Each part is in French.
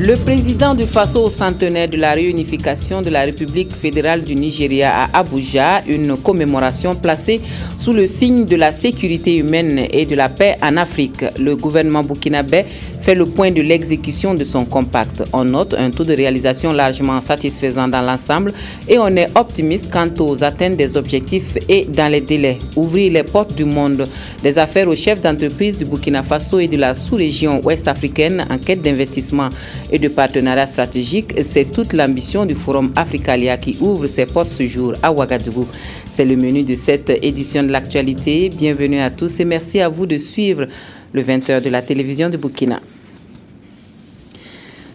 Le président du Faso au centenaire de la réunification de la République fédérale du Nigeria à Abuja, une commémoration placée sous le signe de la sécurité humaine et de la paix en Afrique. Le gouvernement burkinabé fait le point de l'exécution de son compact. On note un taux de réalisation largement satisfaisant dans l'ensemble et on est optimiste quant aux atteintes des objectifs et dans les délais. Ouvrir les portes du monde des affaires aux chefs d'entreprise du Burkina Faso et de la sous-région ouest-africaine en quête d'investissement et de partenariat stratégique, c'est toute l'ambition du Forum Africalia qui ouvre ses portes ce jour à Ouagadougou. C'est le menu de cette édition de l'actualité. Bienvenue à tous et merci à vous de suivre le 20h de la télévision de Burkina.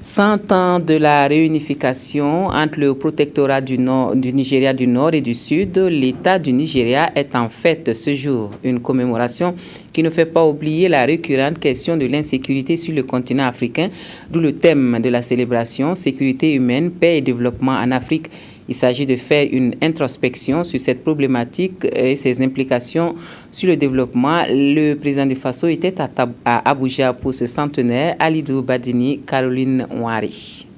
100 ans de la réunification entre le protectorat du Nigeria du Nord et du Sud, l'État du Nigeria est en fête ce jour. Une commémoration qui ne fait pas oublier la récurrente question de l'insécurité sur le continent africain, d'où le thème de la célébration, sécurité humaine, paix et développement en Afrique. Il s'agit de faire une introspection sur cette problématique et ses implications sur le développement. Le président du Faso était à Abuja pour ce centenaire. Alidou Badini, Caroline Ouari.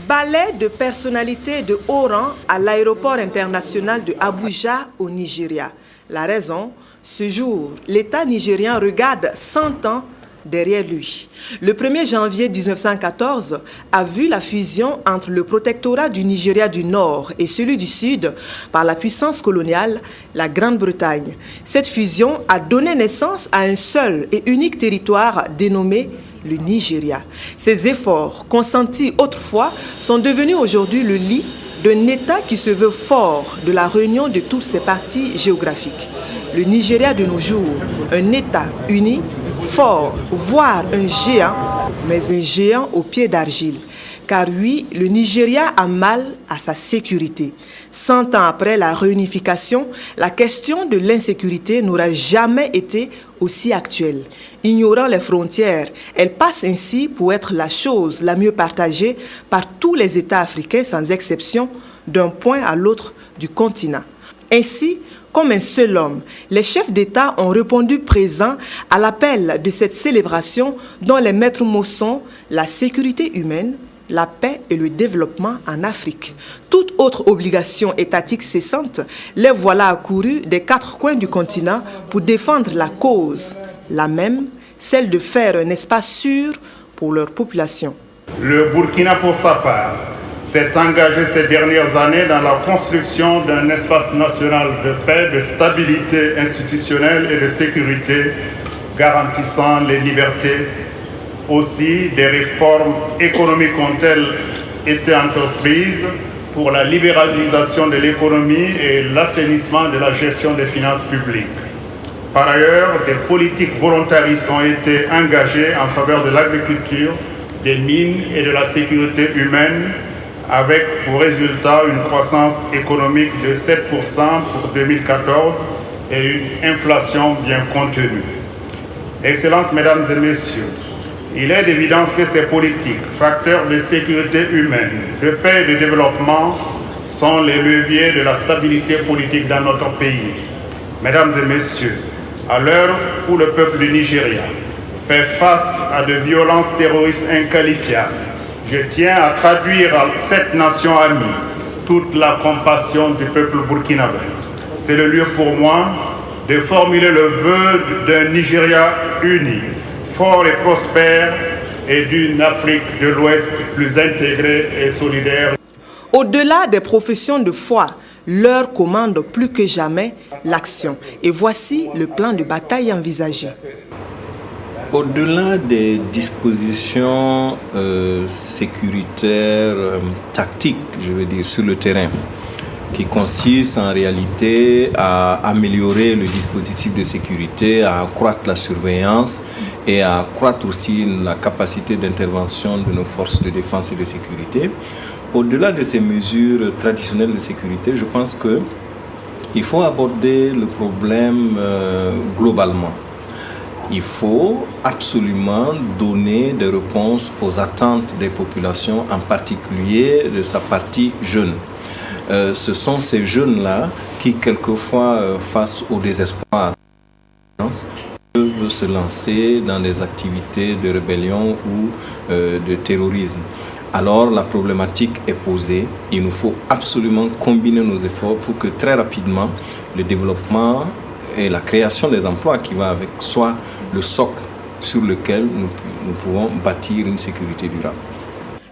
Ballet de personnalités de haut rang à l'aéroport international de Abuja au Nigeria. La raison, ce jour, l'État nigérien regarde 100 ans derrière lui. Le 1er janvier 1914 a vu la fusion entre le protectorat du Nigeria du Nord et celui du Sud par la puissance coloniale, la Grande-Bretagne. Cette fusion a donné naissance à un seul et unique territoire dénommé le Nigeria. Ces efforts, consentis autrefois, sont devenus aujourd'hui le lit d'un État qui se veut fort de la réunion de toutes ses parties géographiques. Le Nigeria de nos jours, un État uni, fort, voire un géant, mais un géant aux pieds d'argile. Car oui, le Nigeria a mal à sa sécurité. 100 ans après la réunification, la question de l'insécurité n'aura jamais été aussi actuelle. Ignorant les frontières, elle passe ainsi pour être la chose la mieux partagée par tous les États africains sans exception, d'un point à l'autre du continent. Ainsi, comme un seul homme, les chefs d'État ont répondu présents à l'appel de cette célébration dont les maîtres mots sont la sécurité humaine, la paix et le développement en Afrique. Toute autre obligation étatique cessante, les voilà accourus des quatre coins du continent pour défendre la cause, la même, celle de faire un espace sûr pour leur population. Le Burkina, pour sa part, s'est engagé ces dernières années dans la construction d'un espace national de paix, de stabilité institutionnelle et de sécurité, garantissant les libertés. Aussi, des réformes économiques ont-elles été entreprises pour la libéralisation de l'économie et l'assainissement de la gestion des finances publiques. Par ailleurs, des politiques volontaristes ont été engagées en faveur de l'agriculture, des mines et de la sécurité humaine, avec pour résultat une croissance économique de 7% pour 2014 et une inflation bien contenue. Excellences, Mesdames et Messieurs, il est d'évidence que ces politiques, facteurs de sécurité humaine, de paix et de développement, sont les leviers de la stabilité politique dans notre pays. Mesdames et Messieurs, à l'heure où le peuple du Nigeria fait face à de violences terroristes inqualifiables, je tiens à traduire à cette nation amie toute la compassion du peuple burkinabé. C'est le lieu pour moi de formuler le vœu d'un Nigeria uni, fort et prospère, et d'une Afrique de l'Ouest plus intégrée et solidaire. Au-delà des professions de foi, l'heure commande plus que jamais l'action. Et voici le plan de bataille envisagé. Au-delà des dispositions sécuritaires, tactiques, je veux dire, sur le terrain, qui consistent en réalité à améliorer le dispositif de sécurité, à accroître la surveillance et à accroître aussi la capacité d'intervention de nos forces de défense et de sécurité. Au-delà de ces mesures traditionnelles de sécurité, je pense qu'il faut aborder le problème globalement. Il faut absolument donner des réponses aux attentes des populations, en particulier de sa partie jeune. Ce sont ces jeunes-là qui quelquefois, face au désespoir, peuvent se lancer dans des activités de rébellion ou de terrorisme. Alors la problématique est posée. Il nous faut absolument combiner nos efforts pour que très rapidement le développement et la création des emplois qui va avec soit le socle sur lequel nous pouvons bâtir une sécurité durable.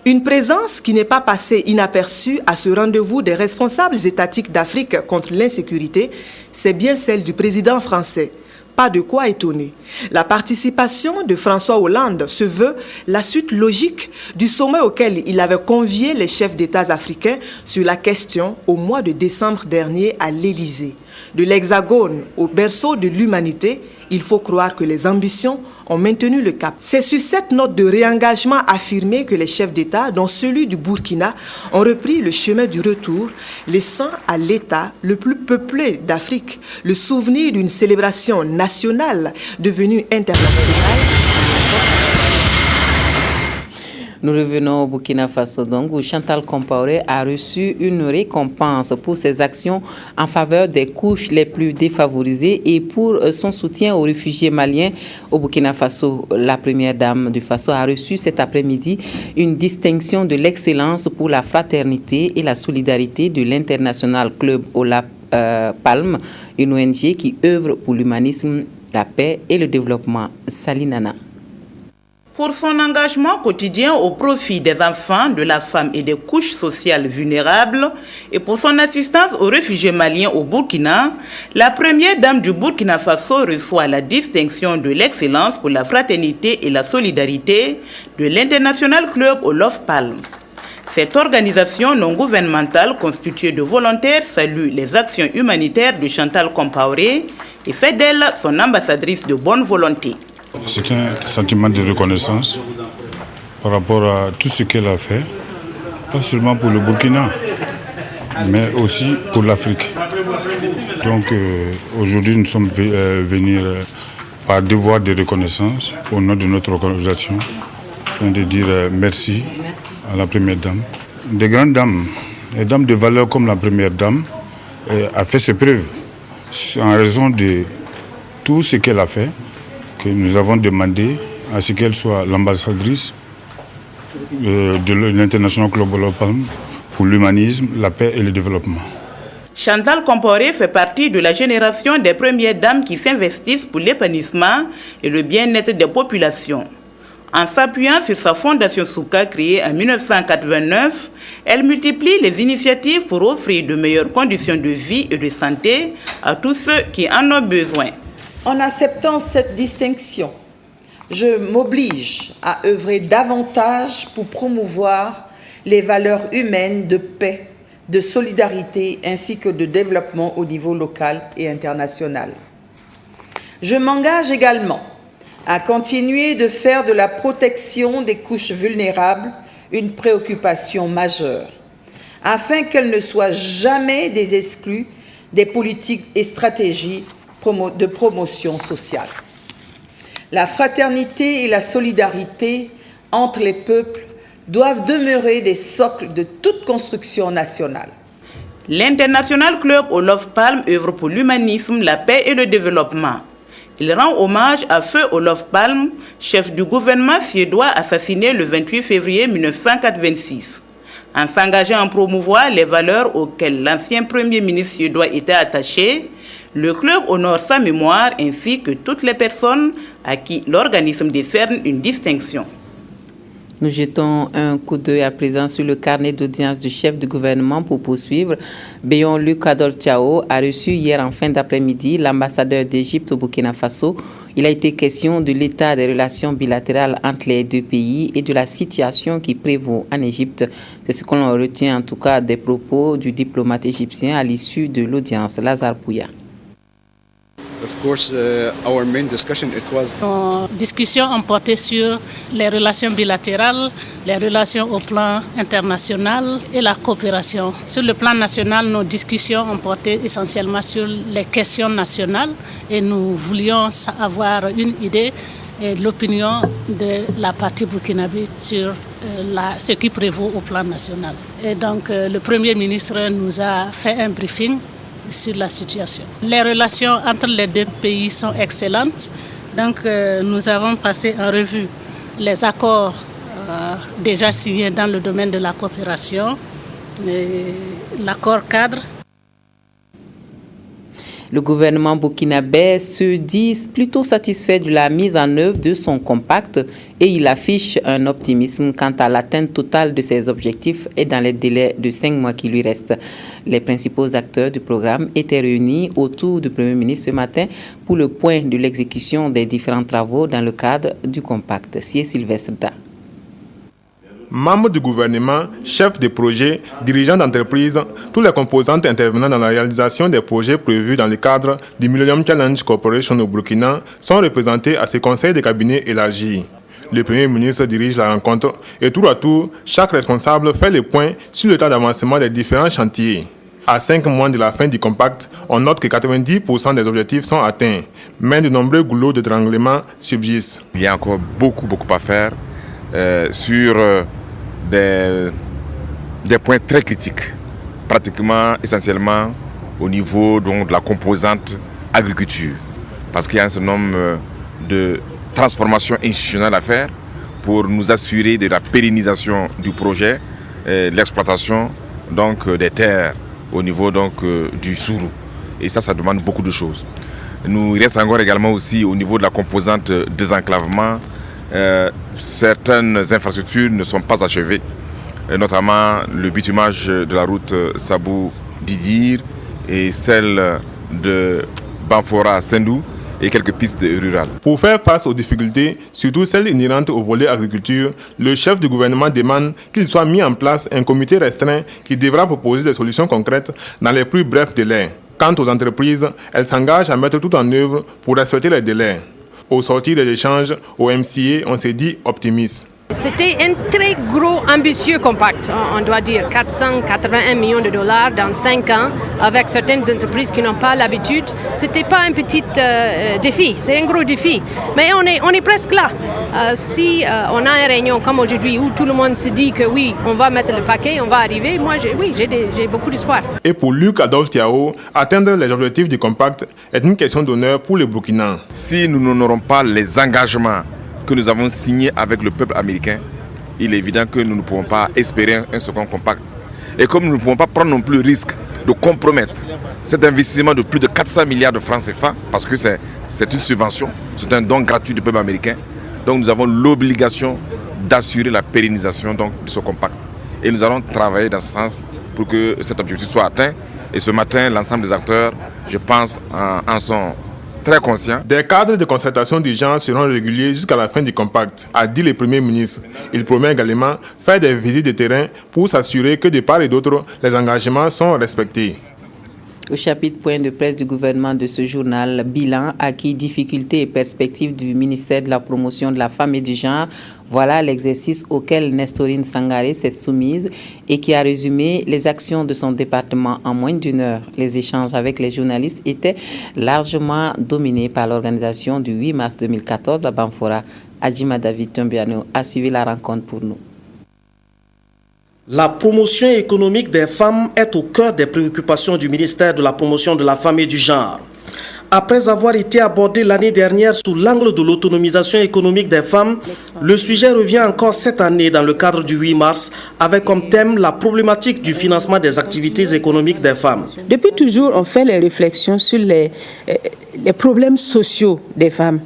Une présence qui n'est pas passée inaperçue à ce rendez-vous des responsables étatiques d'Afrique contre l'insécurité, c'est bien celle du président français. Pas de quoi étonner. La participation de François Hollande se veut la suite logique du sommet auquel il avait convié les chefs d'État africains sur la question au mois de décembre dernier à l'Élysée. De l'Hexagone au berceau de l'humanité, il faut croire que les ambitions ont maintenu le cap. C'est sur cette note de réengagement affirmée que les chefs d'État, dont celui du Burkina, ont repris le chemin du retour, laissant à l'État le plus peuplé d'Afrique le souvenir d'une célébration nationale devenue internationale. Nous revenons au Burkina Faso, donc, où Chantal Compaoré a reçu une récompense pour ses actions en faveur des couches les plus défavorisées et pour son soutien aux réfugiés maliens au Burkina Faso. La première dame du Faso a reçu cet après-midi une distinction de l'excellence pour la fraternité et la solidarité de l'International Club Olaf Palm, une ONG qui œuvre pour l'humanisme, la paix et le développement. Salinana. Pour son engagement quotidien au profit des enfants, de la femme et des couches sociales vulnérables, et pour son assistance aux réfugiés maliens au Burkina, la première dame du Burkina Faso reçoit la distinction de l'excellence pour la fraternité et la solidarité de l'International Club Olaf Palm. Cette organisation non gouvernementale constituée de volontaires salue les actions humanitaires de Chantal Compaoré et fait d'elle son ambassadrice de bonne volonté. C'est un sentiment de reconnaissance par rapport à tout ce qu'elle a fait, pas seulement pour le Burkina, mais aussi pour l'Afrique. Donc aujourd'hui, nous sommes venus par devoir de reconnaissance au nom de notre organisation, afin de dire merci à la première dame. Des grandes dames, des dames de valeur comme la première dame, a fait ses preuves. C'est en raison de tout ce qu'elle a fait que nous avons demandé à ce qu'elle soit l'ambassadrice de l'International Club Olaf Palm pour l'humanisme, la paix et le développement. Chantal Compaoré fait partie de la génération des premières dames qui s'investissent pour l'épanouissement et le bien-être des populations. En s'appuyant sur sa fondation Souka créée en 1989, elle multiplie les initiatives pour offrir de meilleures conditions de vie et de santé à tous ceux qui en ont besoin. En acceptant cette distinction, je m'oblige à œuvrer davantage pour promouvoir les valeurs humaines de paix, de solidarité ainsi que de développement au niveau local et international. Je m'engage également à continuer de faire de la protection des couches vulnérables une préoccupation majeure, afin qu'elles ne soient jamais des exclus des politiques et stratégies de promotion sociale. La fraternité et la solidarité entre les peuples doivent demeurer des socles de toute construction nationale. L'International Club Olaf Palm œuvre pour l'humanisme, la paix et le développement. Il rend hommage à Feu Olaf Palm, chef du gouvernement suédois assassiné le 28 février 1986. En s'engageant à promouvoir les valeurs auxquelles l'ancien Premier ministre suédois était attaché, le club honore sa mémoire ainsi que toutes les personnes à qui l'organisme décerne une distinction. Nous jetons un coup d'œil à présent sur le carnet d'audience du chef du gouvernement pour poursuivre. Béon Luc Adoltiao a reçu hier en fin d'après-midi l'ambassadeur d'Égypte au Burkina Faso. Il a été question de l'état des relations bilatérales entre les deux pays et de la situation qui prévaut en Égypte. C'est ce qu'on retient en tout cas des propos du diplomate égyptien à l'issue de l'audience. Lazare Pouya. Nos discussions ont porté sur les relations bilatérales, les relations au plan international et la coopération. Sur le plan national, nos discussions ont porté essentiellement sur les questions nationales et nous voulions avoir une idée et l'opinion de la partie burkinabé sur ce qui prévaut au plan national. Et donc le Premier ministre nous a fait un briefing sur la situation. Les relations entre les deux pays sont excellentes. Donc nous avons passé en revue les accords déjà signés dans le domaine de la coopération, l'accord cadre. Le gouvernement burkinabé se dit plutôt satisfait de la mise en œuvre de son compact et il affiche un optimisme quant à l'atteinte totale de ses objectifs et dans les délais de 5 mois qui lui restent. Les principaux acteurs du programme étaient réunis autour du Premier ministre ce matin pour le point de l'exécution des différents travaux dans le cadre du compact. C'est Sylvestre Da. Membres du gouvernement, chefs de projet, dirigeants d'entreprises, tous les composantes intervenant dans la réalisation des projets prévus dans le cadre du Millennium Challenge Corporation au Burkina sont représentés à ce conseil de cabinet élargi. Le Premier ministre dirige la rencontre et tour à tour, chaque responsable fait le point sur le temps d'avancement des différents chantiers. À 5 mois de la fin du compact, on note que 90% des objectifs sont atteints, mais de nombreux goulots de d'étranglement subsistent. Il y a encore beaucoup à faire sur des points très critiques, pratiquement essentiellement au niveau donc, de la composante agriculture, parce qu'il y a un certain nombre de transformations institutionnelles à faire pour nous assurer de la pérennisation du projet, l'exploitation donc des terres au niveau donc du Sourou. Et ça demande beaucoup de choses. Il reste encore également aussi au niveau de la composante désenclavement. Certaines infrastructures ne sont pas achevées, notamment le bitumage de la route Sabou-Didir et celle de Banfora-Sendou et quelques pistes rurales. Pour faire face aux difficultés, surtout celles inhérentes au volet agriculture, le chef du gouvernement demande qu'il soit mis en place un comité restreint qui devra proposer des solutions concrètes dans les plus brefs délais. Quant aux entreprises, elles s'engagent à mettre tout en œuvre pour respecter les délais. Au sortir des échanges au MCA, on s'est dit optimiste. C'était un très gros, ambitieux compact, on doit dire, 481 millions de dollars dans 5 ans, avec certaines entreprises qui n'ont pas l'habitude. Ce n'était pas un petit défi, c'est un gros défi, mais on est presque là. Si on a une réunion comme aujourd'hui où tout le monde se dit que oui, on va mettre le paquet, on va arriver, moi j'ai beaucoup d'espoir. Et pour Luc Adolphe Thiao, atteindre les objectifs du compact est une question d'honneur pour le Burkina. Si nous n'honorons pas les engagements que nous avons signé avec le peuple américain, il est évident que nous ne pouvons pas espérer un second compact. Et comme nous ne pouvons pas prendre non plus le risque de compromettre cet investissement de plus de 400 milliards de francs CFA, parce que c'est une subvention, c'est un don gratuit du peuple américain, donc nous avons l'obligation d'assurer la pérennisation donc, de ce compact. Et nous allons travailler dans ce sens pour que cet objectif soit atteint. Et ce matin, l'ensemble des acteurs, je pense, en sont très conscient. Des cadres de concertation d'urgence seront réguliers jusqu'à la fin du compact, a dit le Premier ministre. Il promet également faire des visites de terrain pour s'assurer que de part et d'autre, les engagements sont respectés. Au chapitre point de presse du gouvernement de ce journal, bilan, acquis, difficultés et perspectives du ministère de la promotion de la femme et du genre. Voilà l'exercice auquel Nestorine Sangaré s'est soumise et qui a résumé les actions de son département en moins d'une heure. Les échanges avec les journalistes étaient largement dominés par l'organisation du 8 mars 2014 à Banfora. Adjima David Tombiano a suivi la rencontre pour nous. La promotion économique des femmes est au cœur des préoccupations du ministère de la promotion de la femme et du genre. Après avoir été abordé l'année dernière sous l'angle de l'autonomisation économique des femmes, le sujet revient encore cette année dans le cadre du 8 mars avec comme thème la problématique du financement des activités économiques des femmes. Depuis toujours, on fait les réflexions sur les problèmes sociaux des femmes.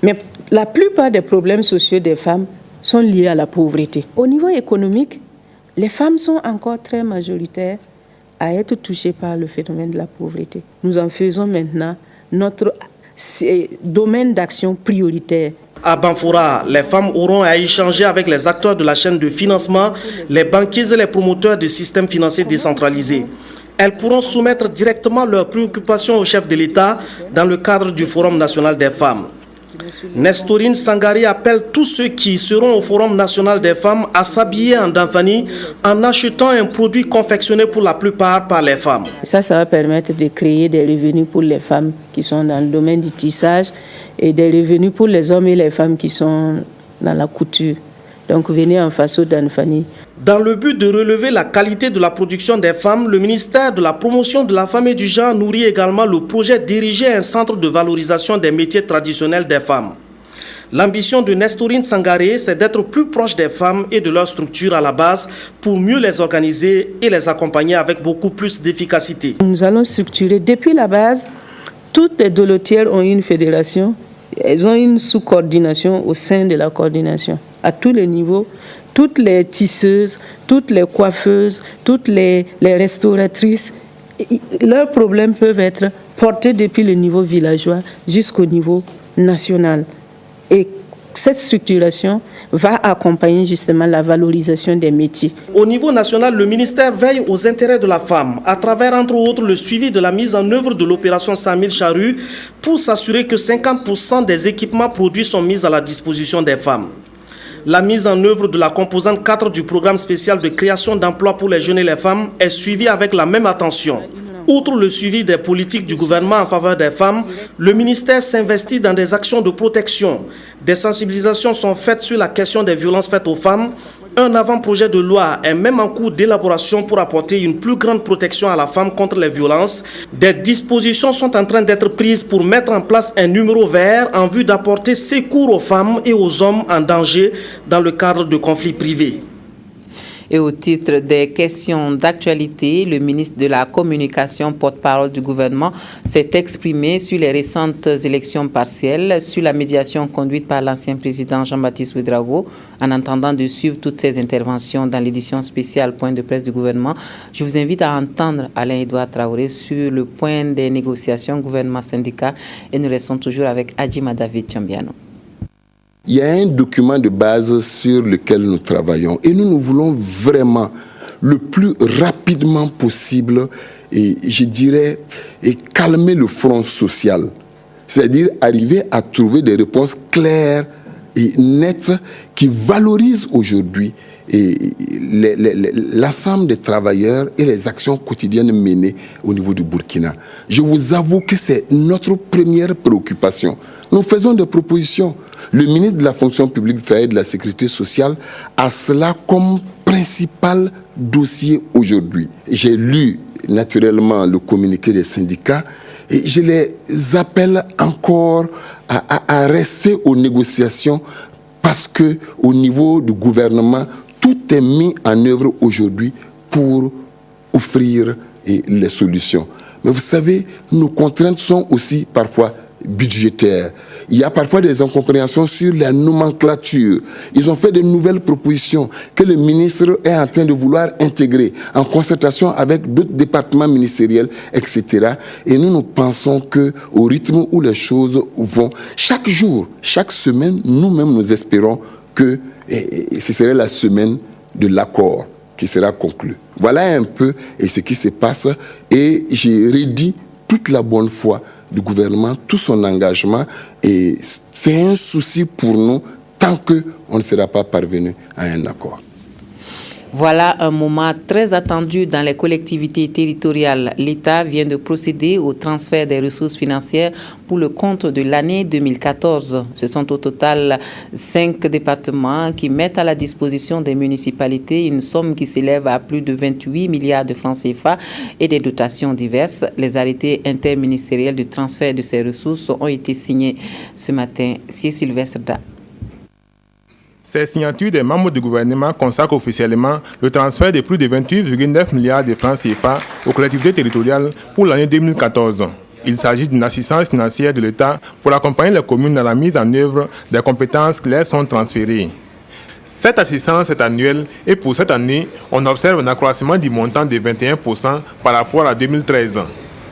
Mais la plupart des problèmes sociaux des femmes sont liés à la pauvreté. Au niveau économique, les femmes sont encore très majoritaires à être touchées par le phénomène de la pauvreté. Nous en faisons maintenant notre domaine d'action prioritaire. À Banfora, les femmes auront à échanger avec les acteurs de la chaîne de financement, les banquiers et les promoteurs de systèmes financiers décentralisés. Elles pourront soumettre directement leurs préoccupations au chef de l'État dans le cadre du Forum national des femmes. Nestorine Sangaré appelle tous ceux qui seront au Forum national des femmes à s'habiller en Danfani en achetant un produit confectionné pour la plupart par les femmes. Ça va permettre de créer des revenus pour les femmes qui sont dans le domaine du tissage et des revenus pour les hommes et les femmes qui sont dans la couture. Donc venez en face au Danfani Dans le but de relever la qualité de la production des femmes, le ministère de la Promotion de la Femme et du Genre nourrit également le projet d'ériger un centre de valorisation des métiers traditionnels des femmes. L'ambition de Nestorine Sangaré, c'est d'être plus proche des femmes et de leur structure à la base pour mieux les organiser et les accompagner avec beaucoup plus d'efficacité. Nous allons structurer depuis la base. Toutes les dolotières ont une fédération. Elles ont une sous-coordination au sein de la coordination à tous les niveaux. Toutes les tisseuses, toutes les coiffeuses, toutes les restauratrices, leurs problèmes peuvent être portés depuis le niveau villageois jusqu'au niveau national. Et cette structuration va accompagner justement la valorisation des métiers. Au niveau national, le ministère veille aux intérêts de la femme à travers entre autres le suivi de la mise en œuvre de l'opération 100 000 charrues pour s'assurer que 50% des équipements produits sont mis à la disposition des femmes. La mise en œuvre de la composante 4 du programme spécial de création d'emplois pour les jeunes et les femmes est suivie avec la même attention. Outre le suivi des politiques du gouvernement en faveur des femmes, le ministère s'investit dans des actions de protection. Des sensibilisations sont faites sur la question des violences faites aux femmes. Un avant-projet de loi est même en cours d'élaboration pour apporter une plus grande protection à la femme contre les violences. Des dispositions sont en train d'être prises pour mettre en place un numéro vert en vue d'apporter secours aux femmes et aux hommes en danger dans le cadre de conflits privés. Et au titre des questions d'actualité, le ministre de la Communication, porte-parole du gouvernement, s'est exprimé sur les récentes élections partielles, sur la médiation conduite par l'ancien président Jean-Baptiste Ouédraogo, en attendant de suivre toutes ces interventions dans l'édition spéciale Point de presse du gouvernement. Je vous invite à entendre Alain-Edouard Traoré sur le point des négociations gouvernement-syndicat et nous restons toujours avec Adjima David Chambiano. Il y a un document de base sur lequel nous travaillons et nous voulons vraiment le plus rapidement possible, et je dirais, calmer le front social. C'est-à-dire arriver à trouver des réponses claires et nettes qui valorisent aujourd'hui l'ensemble des travailleurs et les actions quotidiennes menées au niveau du Burkina. Je vous avoue que c'est notre première préoccupation. Nous faisons des propositions. Le ministre de la Fonction publique, du Travail et de la Sécurité sociale a cela comme principal dossier aujourd'hui. J'ai lu naturellement le communiqué des syndicats et je les appelle encore à rester aux négociations parce que au niveau du gouvernement, tout est mis en œuvre aujourd'hui pour offrir les solutions. Mais vous savez, nos contraintes sont aussi parfois budgétaires. Il y a parfois des incompréhensions sur la nomenclature. Ils ont fait de nouvelles propositions que le ministre est en train de vouloir intégrer en concertation avec d'autres départements ministériels, etc. Et nous pensons qu'au rythme où les choses vont, chaque jour, chaque semaine, nous-mêmes nous espérons que ce serait la semaine de l'accord qui sera conclu. Voilà un peu ce qui se passe et j'ai redit toute la bonne foi du gouvernement, tout son engagement, et c'est un souci pour nous tant qu'on ne sera pas parvenu à un accord. Voilà un moment très attendu dans les collectivités territoriales. L'État vient de procéder au transfert des ressources financières pour le compte de l'année 2014. Ce sont au total 5 départements qui mettent à la disposition des municipalités une somme qui s'élève à plus de 28 milliards de francs CFA et des dotations diverses. Les arrêtés interministériels de transfert de ces ressources ont été signés ce matin. C'est Sylvestre Da. Ces signatures des membres du gouvernement consacrent officiellement le transfert de plus de 28,9 milliards de francs CFA aux collectivités territoriales pour l'année 2014. Il s'agit d'une assistance financière de l'État pour accompagner les communes dans la mise en œuvre des compétences qui leur sont transférées. Cette assistance est annuelle et pour cette année, on observe un accroissement du montant de 21% par rapport à 2013.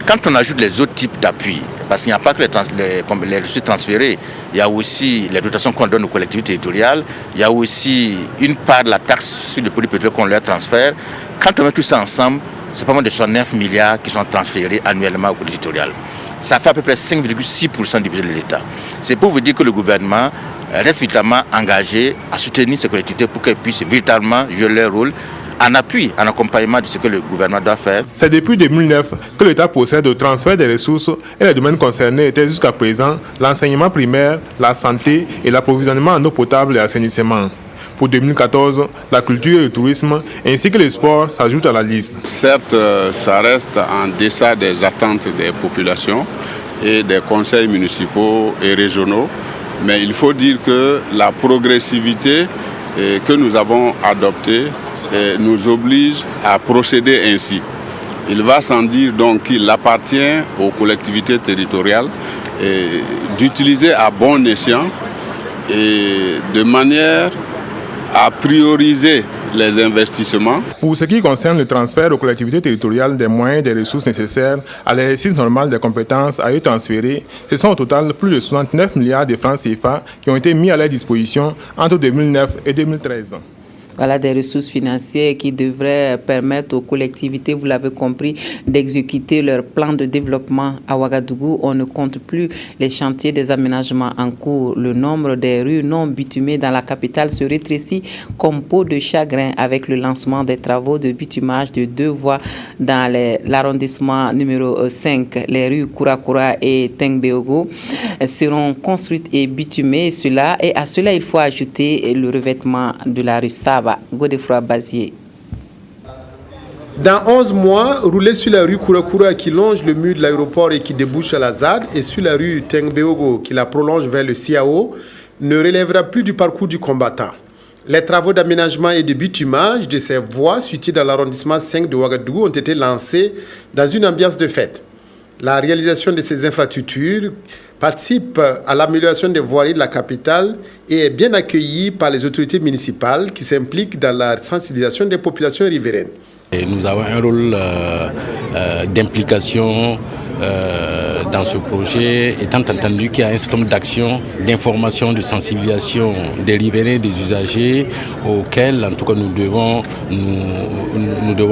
Quand on ajoute les autres types d'appui, parce qu'il n'y a pas que les ressources transférées, il y a aussi les dotations qu'on donne aux collectivités territoriales, il y a aussi une part de la taxe sur les produits pétroliers qu'on leur transfère. Quand on met tout ça ensemble, c'est pas moins de 69 milliards qui sont transférés annuellement aux collectivités territoriales. Ça fait à peu près 5,6% du budget de l'État. C'est pour vous dire que le gouvernement reste véritablement engagé à soutenir ces collectivités pour qu'elles puissent véritablement jouer leur rôle en appui, en accompagnement de ce que le gouvernement doit faire. C'est depuis 2009 que l'État procède au transfert des ressources et les domaines concernés étaient jusqu'à présent l'enseignement primaire, la santé et l'approvisionnement en eau potable et assainissement. Pour 2014, la culture et le tourisme ainsi que le sport s'ajoutent à la liste. Certes, ça reste en deçà des attentes des populations et des conseils municipaux et régionaux, mais il faut dire que la progressivité que nous avons adoptée nous oblige à procéder ainsi. Il va sans dire donc qu'il appartient aux collectivités territoriales d'utiliser à bon escient et de manière à prioriser les investissements. Pour ce qui concerne le transfert aux collectivités territoriales des moyens et des ressources nécessaires à l'exercice normal des compétences à eux transférées, ce sont au total plus de 69 milliards de francs CFA qui ont été mis à leur disposition entre 2009 et 2013. Voilà des ressources financières qui devraient permettre aux collectivités, vous l'avez compris, d'exécuter leur plan de développement à Ouagadougou. On ne compte plus les chantiers des aménagements en cours. Le nombre des rues non bitumées dans la capitale se rétrécit comme peau de chagrin avec le lancement des travaux de bitumage de 2 voies dans l'arrondissement numéro 5. Les rues Kourakura et Tengbeogo seront construites et bitumées. Et à cela, il faut ajouter le revêtement de la rue Saba. Godefroy Bazier. Dans 11 mois, rouler sur la rue Kourakura qui longe le mur de l'aéroport et qui débouche à la ZAD et sur la rue Tengbeogo qui la prolonge vers le CIAO ne relèvera plus du parcours du combattant. Les travaux d'aménagement et de bitumage de ces voies situées dans l'arrondissement 5 de Ouagadougou ont été lancés dans une ambiance de fête. La réalisation de ces infrastructures participe à l'amélioration des voiries de la capitale et est bien accueillie par les autorités municipales qui s'impliquent dans la sensibilisation des populations riveraines. Et nous avons un rôle d'implication dans ce projet, étant entendu qu'il y a un certain nombre d'actions, d'information, de sensibilisation des riverains, des usagers, auxquels en tout cas nous devons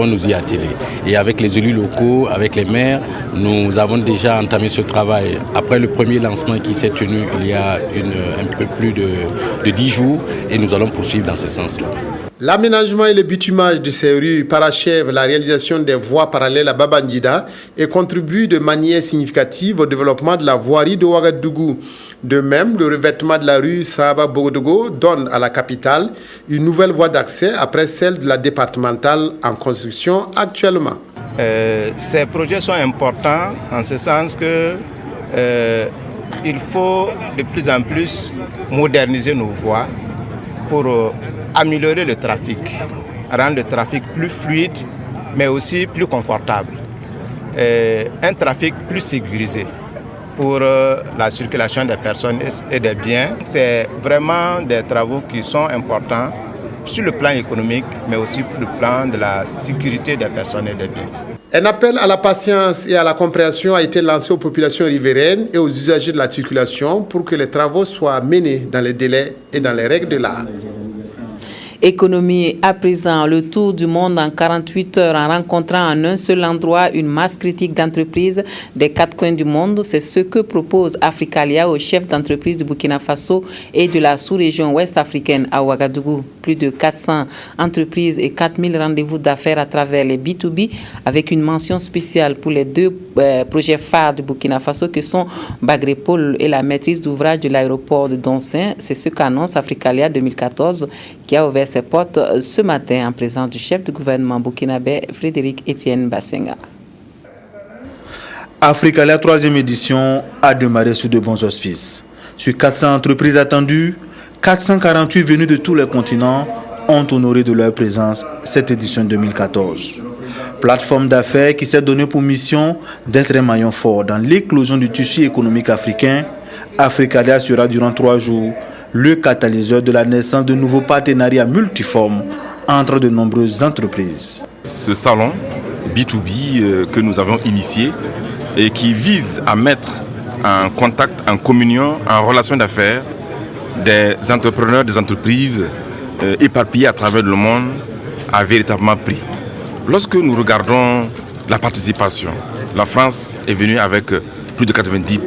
nous y atteler. Et avec les élus locaux, avec les maires, nous avons déjà entamé ce travail. Après le premier lancement qui s'est tenu il y a un peu plus de 10 jours, et nous allons poursuivre dans ce sens-là. L'aménagement et le bitumage de ces rues parachèvent la réalisation des voies parallèles à Babangida et contribuent de manière significative au développement de la voirie de Ouagadougou. De même, le revêtement de la rue Sahaba-Bogodogo donne à la capitale une nouvelle voie d'accès après celle de la départementale en construction actuellement. Ces projets sont importants en ce sens que il faut de plus en plus moderniser nos voies pour améliorer le trafic, rendre le trafic plus fluide, mais aussi plus confortable. Un trafic plus sécurisé pour la circulation des personnes et des biens. C'est vraiment des travaux qui sont importants sur le plan économique, mais aussi pour le plan de la sécurité des personnes et des biens. Un appel à la patience et à la compréhension a été lancé aux populations riveraines et aux usagers de la circulation pour que les travaux soient menés dans les délais et dans les règles de l'art. Économie à présent, le tour du monde en 48 heures en rencontrant en un seul endroit une masse critique d'entreprises des 4 coins du monde. C'est ce que propose Africalia aux chefs d'entreprise du Burkina Faso et de la sous-région ouest africaine à Ouagadougou. Plus de 400 entreprises et 4000 rendez-vous d'affaires à travers les B2B avec une mention spéciale pour les 2 projets phares du Burkina Faso que sont Bagrépol et la maîtrise d'ouvrage de l'aéroport de Doncin. C'est ce qu'annonce Africalia 2014 qui a ouvert ses portes ce matin en présence du chef du gouvernement burkinabé Frédéric Etienne Bassenga. Africalia 3e édition a démarré sous de bons auspices. Sur 400 entreprises attendues, 448 venues de tous les continents ont honoré de leur présence cette édition 2014. Plateforme d'affaires qui s'est donnée pour mission d'être un maillon fort dans l'éclosion du tissu économique africain, Africalia sera durant 3 jours le catalyseur de la naissance de nouveaux partenariats multiformes entre de nombreuses entreprises. Ce salon B2B que nous avons initié et qui vise à mettre en contact, en communion, en relation d'affaires des entrepreneurs, des entreprises éparpillées à travers le monde a véritablement pris. Lorsque nous regardons la participation, la France est venue avec plus de 90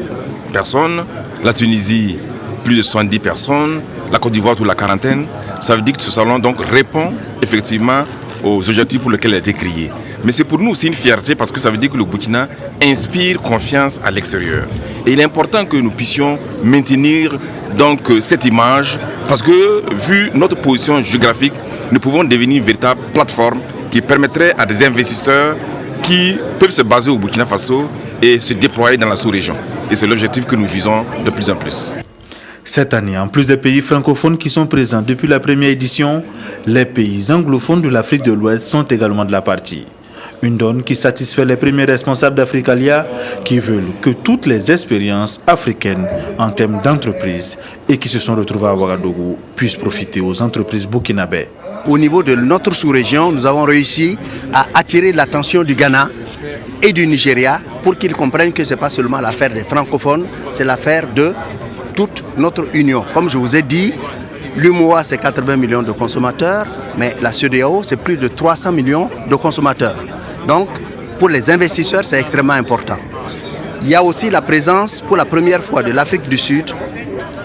personnes, la Tunisie plus de 70 personnes, la Côte d'Ivoire toute la quarantaine. Ça veut dire que ce salon donc répond effectivement aux objectifs pour lesquels elle a été créée. Mais c'est pour nous aussi une fierté parce que ça veut dire que le Burkina inspire confiance à l'extérieur. Et il est important que nous puissions maintenir donc cette image parce que vu notre position géographique, nous pouvons devenir une véritable plateforme qui permettrait à des investisseurs qui peuvent se baser au Burkina Faso et se déployer dans la sous-région. Et c'est l'objectif que nous visons de plus en plus. Cette année, en plus des pays francophones qui sont présents depuis la première édition, les pays anglophones de l'Afrique de l'Ouest sont également de la partie. Une donne qui satisfait les premiers responsables d'Africalia qui veulent que toutes les expériences africaines en termes d'entreprise et qui se sont retrouvées à Ouagadougou puissent profiter aux entreprises burkinabées. Au niveau de notre sous-région, nous avons réussi à attirer l'attention du Ghana et du Nigeria pour qu'ils comprennent que ce n'est pas seulement l'affaire des francophones, c'est l'affaire de toute notre union. Comme je vous ai dit, l'UMOA c'est 80 millions de consommateurs, mais la CEDEAO c'est plus de 300 millions de consommateurs. Donc pour les investisseurs c'est extrêmement important. Il y a aussi la présence pour la première fois de l'Afrique du Sud,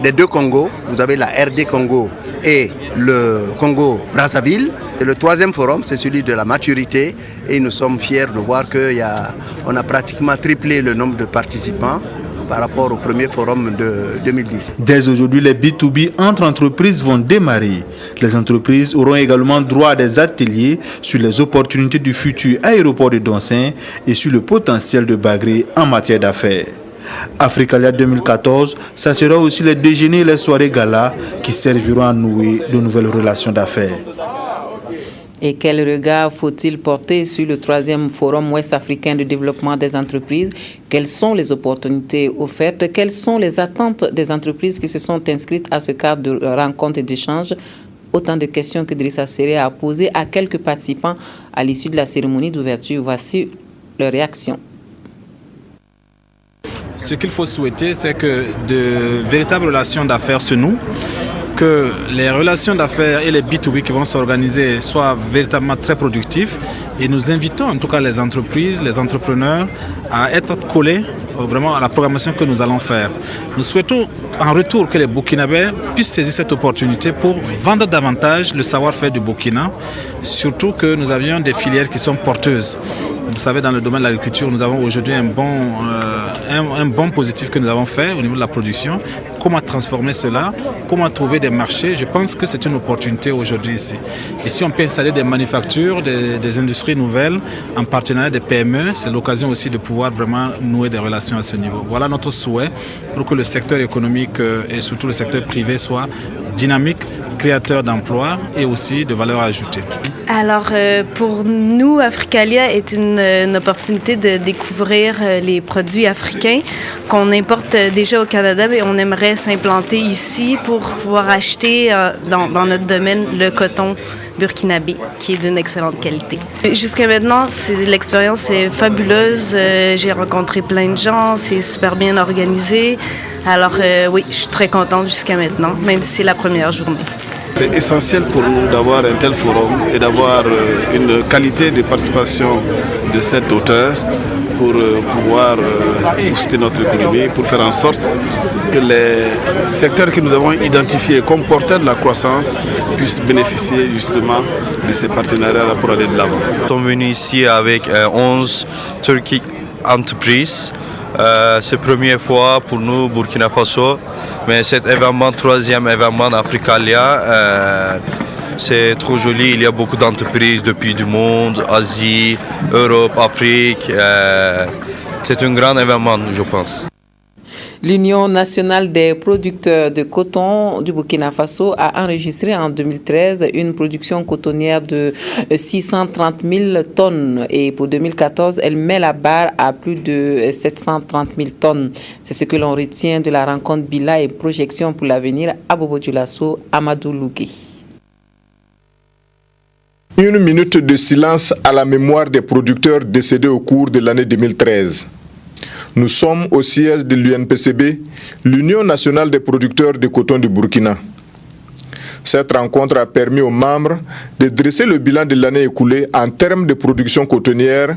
des deux Congos. Vous avez la RD Congo et le Congo Brazzaville. Et le troisième forum, c'est celui de la maturité. Et nous sommes fiers de voir qu'on a pratiquement triplé le nombre de participants par rapport au premier forum de 2010. Dès aujourd'hui, les B2B entre entreprises vont démarrer. Les entreprises auront également droit à des ateliers sur les opportunités du futur aéroport de Donsin et sur le potentiel de Bagré en matière d'affaires. Africalia 2014, ça sera aussi les déjeuners et les soirées gala qui serviront à nouer de nouvelles relations d'affaires. Et quel regard faut-il porter sur le 3e Forum ouest-africain de développement des entreprises? Quelles sont les opportunités offertes? Quelles sont les attentes des entreprises qui se sont inscrites à ce cadre de rencontre et d'échange? Autant de questions que Drissa Séré a posées à quelques participants à l'issue de la cérémonie d'ouverture. Voici leurs réactions. Ce qu'il faut souhaiter, c'est que de véritables relations d'affaires se nouent, que les relations d'affaires et les B2B qui vont s'organiser soient véritablement très productifs. Et nous invitons en tout cas les entreprises, les entrepreneurs à être collés vraiment à la programmation que nous allons faire. Nous souhaitons en retour que les Burkinabés puissent saisir cette opportunité pour vendre davantage le savoir-faire du Burkina, surtout que nous avions des filières qui sont porteuses. Vous savez, dans le domaine de l'agriculture, nous avons aujourd'hui un bon positif que nous avons fait au niveau de la production. Comment transformer cela? Comment trouver des marchés? Je pense que c'est une opportunité aujourd'hui ici. Et si on peut installer des manufactures, des industries nouvelles en partenariat des PME, c'est l'occasion aussi de pouvoir vraiment nouer des relations à ce niveau. Voilà notre souhait pour que le secteur économique et surtout le secteur privé soit dynamique, créateur d'emplois et aussi de valeur ajoutée. Alors, pour nous, Africalia est une opportunité de découvrir les produits africains qu'on importe déjà au Canada, mais on aimerait s'implanter ici pour pouvoir acheter dans notre domaine le coton burkinabé, qui est d'une excellente qualité. Jusqu'à maintenant, l'expérience est fabuleuse. J'ai rencontré plein de gens, c'est super bien organisé. Alors oui, je suis très contente jusqu'à maintenant, même si c'est la première journée. C'est essentiel pour nous d'avoir un tel forum et d'avoir une qualité de participation de cette hauteur pour pouvoir booster notre économie, pour faire en sorte que les secteurs que nous avons identifiés comme porteurs de la croissance puissent bénéficier justement de ces partenariats pour aller de l'avant. Nous sommes venus ici avec 11 Turkish entreprises. C'est la première fois pour nous, Burkina Faso, mais cet événement, 3e événement Africalia, c'est trop joli. Il y a beaucoup d'entreprises depuis du monde, Asie, Europe, Afrique. C'est un grand événement, je pense. L'Union nationale des producteurs de coton du Burkina Faso a enregistré en 2013 une production cotonnière de 630 000 tonnes et pour 2014, elle met la barre à plus de 730 000 tonnes. C'est ce que l'on retient de la rencontre Bila et projection pour l'avenir à Bobo Dioulasso, Amadou Lougué. Une minute de silence à la mémoire des producteurs décédés au cours de l'année 2013. Nous sommes au siège de l'UNPCB, l'Union nationale des producteurs de coton du Burkina. Cette rencontre a permis aux membres de dresser le bilan de l'année écoulée en termes de production cotonnière,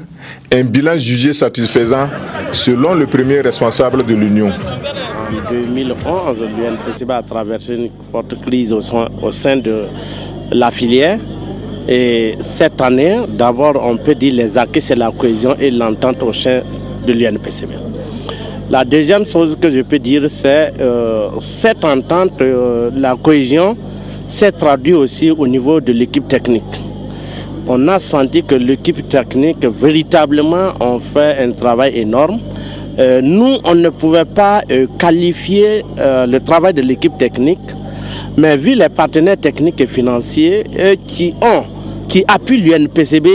un bilan jugé satisfaisant selon le premier responsable de l'Union. En 2011, l'UNPCB a traversé une forte crise au sein de la filière Et cette année, d'abord, on peut dire les acquis, c'est la cohésion et l'entente au sein de l'UNPCB. La deuxième chose que je peux dire, c'est cette entente, la cohésion, s'est traduite aussi au niveau de l'équipe technique. On a senti que l'équipe technique, véritablement, ont fait un travail énorme. Nous, on ne pouvait pas qualifier le travail de l'équipe technique, mais vu les partenaires techniques et financiers qui appuient l'UNPCB,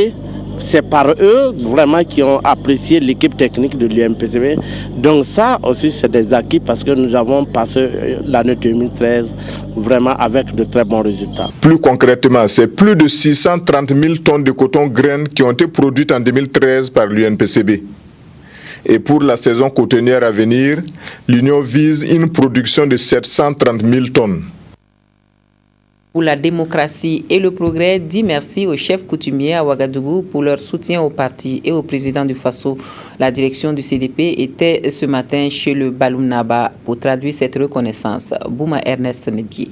c'est par eux vraiment qui ont apprécié l'équipe technique de l'UNPCB. Donc ça aussi c'est des acquis parce que nous avons passé l'année 2013 vraiment avec de très bons résultats. Plus concrètement, c'est plus de 630 000 tonnes de coton graines qui ont été produites en 2013 par l'UNPCB. Et pour la saison cotonnière à venir, l'Union vise une production de 730 000 tonnes. Pour la démocratie et le progrès, dit merci aux chefs coutumiers à Ouagadougou pour leur soutien au parti et au président du Faso. La direction du CDP était ce matin chez le Baloum-Naba pour traduire cette reconnaissance. Bouma Ernest Nebié.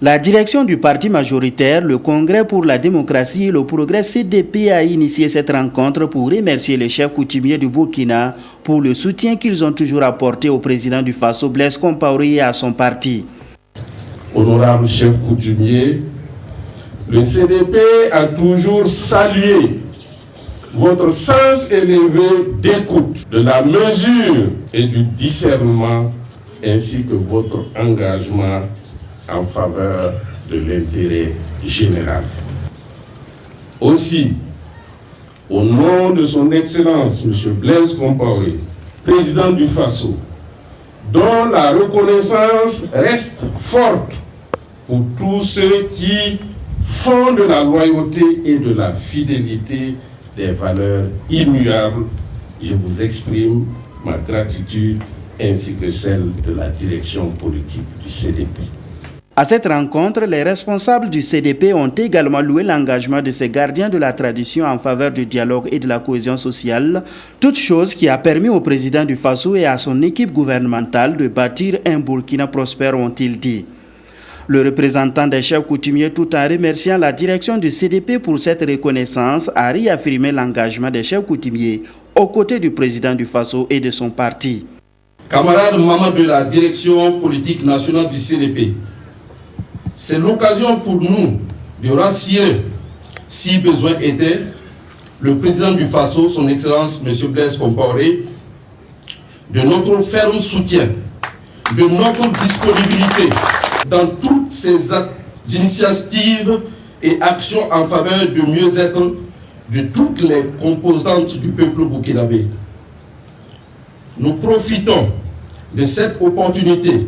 La direction du parti majoritaire, le Congrès pour la démocratie et le progrès CDP a initié cette rencontre pour remercier les chefs coutumiers du Burkina pour le soutien qu'ils ont toujours apporté au président du Faso, Blaise Compaoré, et à son parti. Honorable chef coutumier, le CDP a toujours salué votre sens élevé d'écoute, de la mesure et du discernement, ainsi que votre engagement en faveur de l'intérêt général. Aussi, au nom de son Excellence, M. Blaise Compaoré, président du Faso, dont la reconnaissance reste forte pour tous ceux qui font de la loyauté et de la fidélité des valeurs immuables, je vous exprime ma gratitude ainsi que celle de la direction politique du CDP. À cette rencontre, les responsables du CDP ont également loué l'engagement de ces gardiens de la tradition en faveur du dialogue et de la cohésion sociale, toute chose qui a permis au président du Faso et à son équipe gouvernementale de bâtir un Burkina prospère, ont-ils dit. Le représentant des chefs coutumiers, tout en remerciant la direction du CDP pour cette reconnaissance, a réaffirmé l'engagement des chefs coutumiers aux côtés du président du Faso et de son parti. Camarades membres de la direction politique nationale du CDP, c'est l'occasion pour nous de rassurer, si besoin était, le président du Faso, son Excellence M. Blaise Compaoré, de notre ferme soutien, de notre disponibilité dans toutes ces initiatives et actions en faveur du mieux-être de toutes les composantes du peuple burkinabé. Nous profitons de cette opportunité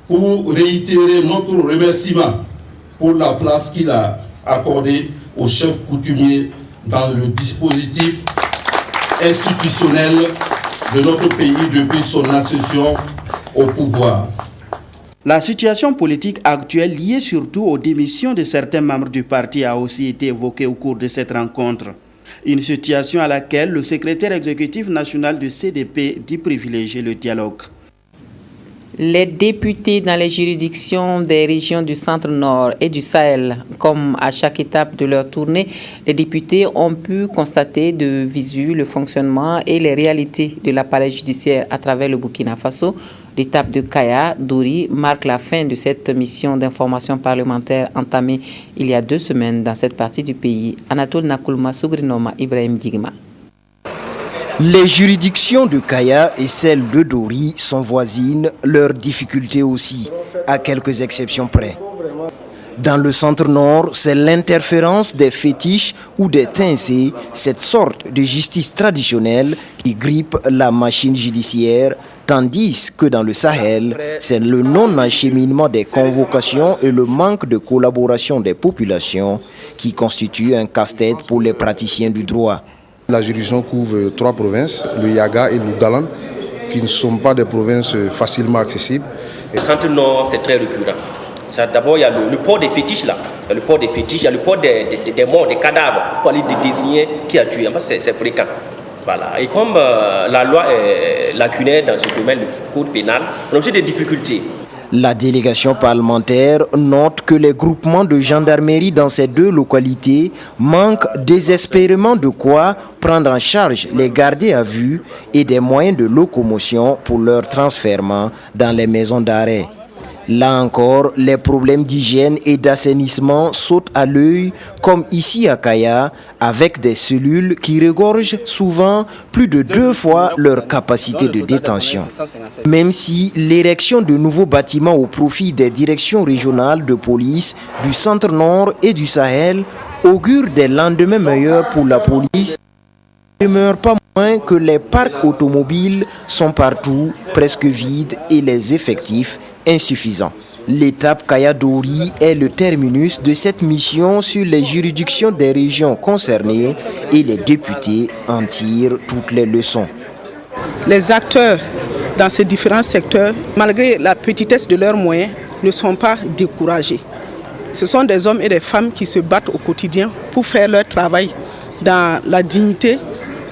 pour réitérer notre remerciement pour la place qu'il a accordée aux chefs coutumiers dans le dispositif institutionnel de notre pays depuis son accession au pouvoir. La situation politique actuelle liée surtout aux démissions de certains membres du parti a aussi été évoquée au cours de cette rencontre. Une situation à laquelle le secrétaire exécutif national du CDP dit privilégier le dialogue. Les députés dans les juridictions des régions du Centre-Nord et du Sahel, comme à chaque étape de leur tournée, les députés ont pu constater de visu le fonctionnement et les réalités de l'appareil judiciaire à travers le Burkina Faso. L'étape de Kaya Dori marque la fin de cette mission d'information parlementaire entamée il y a 2 semaines dans cette partie du pays. Anatole Nakoulma Sougrinoma Ibrahim Digma. Les juridictions de Kaya et celles de Dori sont voisines, leurs difficultés aussi, à quelques exceptions près. Dans le centre-nord, c'est l'interférence des fétiches ou des tincés, cette sorte de justice traditionnelle qui grippe la machine judiciaire, tandis que dans le Sahel, c'est le non-acheminement des convocations et le manque de collaboration des populations qui constituent un casse-tête pour les praticiens du droit. La juridiction couvre 3 provinces, le Yaga et le Dalan, qui ne sont pas des provinces facilement accessibles. Le centre-nord, c'est très récurrent. D'abord, il y a le port des fétiches là. Il y a le port des fétiches, il y a le port des morts, des cadavres, pour aller désigner qui a tué. C'est fréquent. Voilà. Et comme la loi est lacunaire dans ce domaine, le code pénal, on a aussi des difficultés. La délégation parlementaire note que les groupements de gendarmerie dans ces deux localités manquent désespérément de quoi prendre en charge les gardés à vue et des moyens de locomotion pour leur transfèrement dans les maisons d'arrêt. Là encore, les problèmes d'hygiène et d'assainissement sautent à l'œil, comme ici à Kaya, avec des cellules qui regorgent souvent plus de 2 fois leur capacité de détention. Même si l'érection de nouveaux bâtiments au profit des directions régionales de police du Centre-Nord et du Sahel augure des lendemains meilleurs pour la police, il ne demeure pas moins que les parcs automobiles sont partout presque vides et les effectifs insuffisant. L'étape Kaya-Dori est le terminus de cette mission sur les juridictions des régions concernées et les députés en tirent toutes les leçons. Les acteurs dans ces différents secteurs, malgré la petitesse de leurs moyens, ne sont pas découragés. Ce sont des hommes et des femmes qui se battent au quotidien pour faire leur travail dans la dignité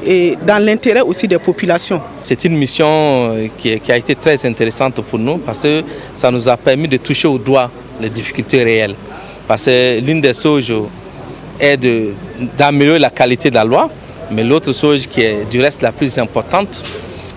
et dans l'intérêt aussi des populations. C'est une mission qui a été très intéressante pour nous parce que ça nous a permis de toucher au doigt les difficultés réelles. Parce que l'une des choses est d'améliorer la qualité de la loi, mais l'autre chose qui est du reste la plus importante,